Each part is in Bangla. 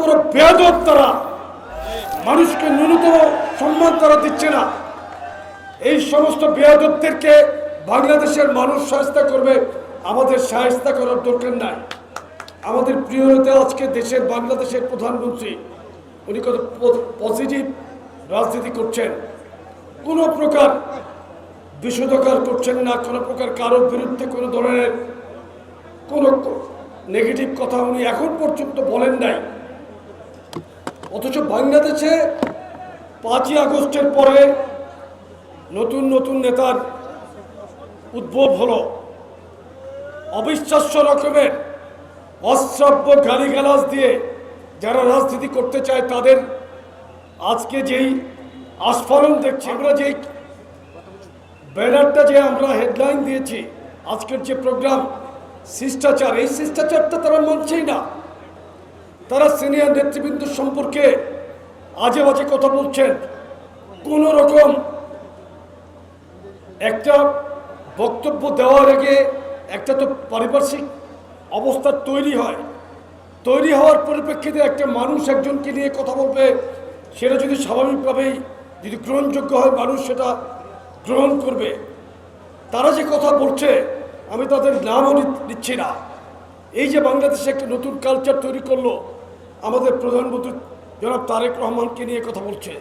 বড় বেয়াদব তারা, মানুষকে ন্যূনতম সম্মান তারা দিচ্ছে না। এই সমস্ত বেয়াদবদেরকে বাংলাদেশের মানুষ শায়েস্তা করবে, আমাদের শায়েস্তা করার দরকার নাই। আমাদের প্রিয় নেতা আজকে দেশের বাংলাদেশের প্রধানমন্ত্রী, উনি কত পজিটিভ রাজনীতি করছেন, কোনো প্রকার বিষোদগার করছেন না, কোনো প্রকার কারোর বিরুদ্ধে কোনো ধরনের কোনো নেগেটিভ কথা উনি এখন পর্যন্ত বলেন নাই। অথচ বাংলাদেশে 5ই আগস্টের পরে নতুন নতুন নেতার উদ্ভব হলো, অবিশ্বাস্য রকমের অশ্রাব্য গালিগালাজ দিয়ে যারা রাজনীতি করতে চায় তাদের আজকে যেই আস্ফালন দেখছি, আমরা যেই ব্যানারটা যে আমরা হেডলাইন দিয়েছি, আজকের যে প্রোগ্রাম শিষ্টাচার, এই শিষ্টাচারটা তারা মানছেই না। তারা সিনিয়র নেতৃবৃন্দ সম্পর্কে আজে বাজে কথা বলছেন। কোন রকম একটা বক্তব্য দেওয়ার আগে একটা তো পারিপার্শ্বিক অবস্থা তৈরি হওয়ার পরিপ্রেক্ষিতে একটা মানুষ একজনকে নিয়ে কথা বলবে, সেটা যদি স্বাভাবিকভাবেই যদি গ্রহণযোগ্য হয় মানুষ সেটা গ্রহণ করবে। তারা যে কথা বলছে আমি তাদের নামও নিচ্ছি না। এই যে বাংলাদেশে একটা নতুন কালচার তৈরি করলো, আমাদের প্রধানমন্ত্রী জনাব তারেক রহমানকে নিয়ে কথা বলছে,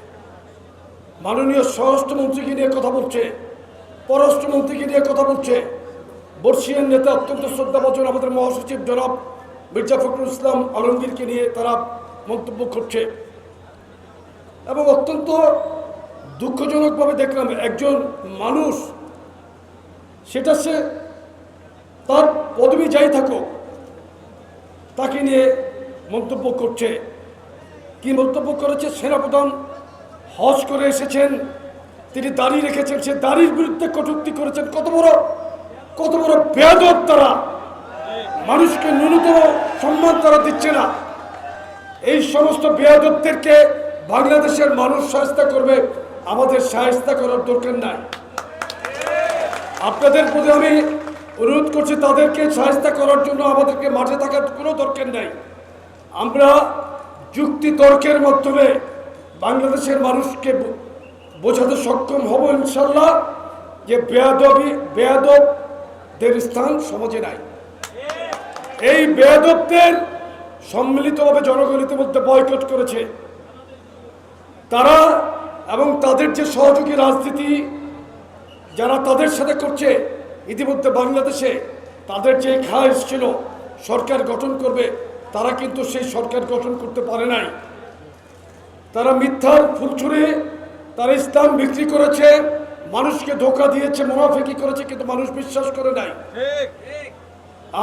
মাননীয় স্বরাষ্ট্রমন্ত্রীকে নিয়ে কথা বলছে, পররাষ্ট্রমন্ত্রীকে নিয়ে কথা বলছে, বর্ষিয়ান নেতা অত্যন্ত শ্রদ্ধাভাজন আমাদের মহাসচিব জনাব মির্জা ফখরুল ইসলাম আলমগীরকে নিয়ে তারা মন্তব্য করছে। এবং অত্যন্ত দুঃখজনকভাবে দেখলাম একজন মানুষ, সেটা সে তার পদবি যাই থাকুক, তাকে নিয়ে মন্তব্য করছে। কি মন্তব্য করেছে? সেনাপ্রধান হজ করে এসেছেন, তিনি দাড়ি রেখেছেন, সে দাড়ির বিরুদ্ধে কটূক্তি করেছেন। কত বড় বেয়াদব তারা, মানুষকে ন্যূনতম সম্মান তারা দিচ্ছে না। এই সমস্ত বেয়াদবদেরকে বাংলাদেশের মানুষ শায়েস্তা করবে, আমাদের শায়েস্তা করার দরকার নাই। আপনাদের প্রতি আমি অনুরোধ করছি, তাদেরকে শায়েস্তা করার জন্য আমাদেরকে মাঠে থাকার কোনো দরকার নাই। আমরা যুক্তি তর্কের মাধ্যমে বাংলাদেশের মানুষকে বোঝাতে সক্ষম হব ইনশাল্লাহ যে বেয়াদবদের স্থান সমাজে নাই। এই বেয়াদবদের সম্মিলিতভাবে জনগণ ইতিমধ্যে বয়কট করেছে। তারা এবং তাদের যে সহযোগী রাজনীতি যারা তাদের সাথে করছে, ইতিমধ্যে বাংলাদেশে তাদের যে খায়েশ ছিল সরকার গঠন করবে, তারা কিন্তু সেই সরকার গঠন করতে পারে নাই। তারা মিথ্যার ফুল ছুঁড়ে তারা ইসলাম বিক্রি করেছে, মানুষকে ধোঁকা দিয়েছে, মুনাফিকি করেছে, কিন্তু মানুষ বিশ্বাস করে নাই।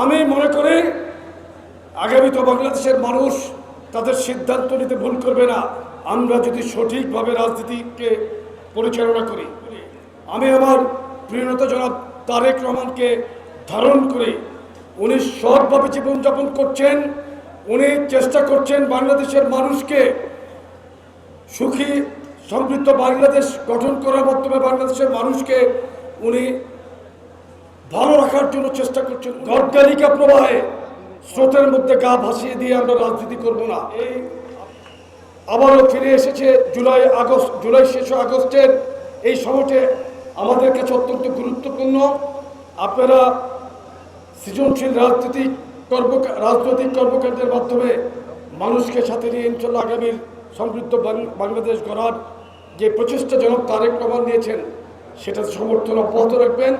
আমি মনে করি আগামী তো বাংলাদেশের মানুষ তাদের সিদ্ধান্ত নিতে ভুল করবে না, আমরা যদি সঠিকভাবে রাজনীতিকে পরিচালনা করি। আমি আমার প্রিয় নেতা জনাব তারেক রহমানকে ধারণ করি, উনি সৎভাবে জীবনযাপন করছেন, উনি চেষ্টা করছেন বাংলাদেশের মানুষকে সুখী সমৃদ্ধ বাংলাদেশ গঠন করার মাধ্যমে বাংলাদেশের মানুষকে উনি ভালো রাখার জন্য চেষ্টা করছেন। গড্ডালিকা প্রবাহে স্রোতের মধ্যে গা ভাসিয়ে দিয়ে আমরা রাজনীতি করব না। এই আবারও ফিরে এসেছে জুলাই শেষ আগস্টের এই সময়টা আমাদের কাছে অত্যন্ত গুরুত্বপূর্ণ। আপনারা সৃজনশীল রাজনৈতিক কর্মকাণ্ডের মাধ্যমে মানুষকে সাথে নিয়ে ইনশাল্লাহ আগামীর সমৃদ্ধ বাংলাদেশ গড়ার যে প্রচেষ্টা জনাব তারেক রহমান নিয়েছেন, সেটা সমর্থন অব্যাহত রাখবেন।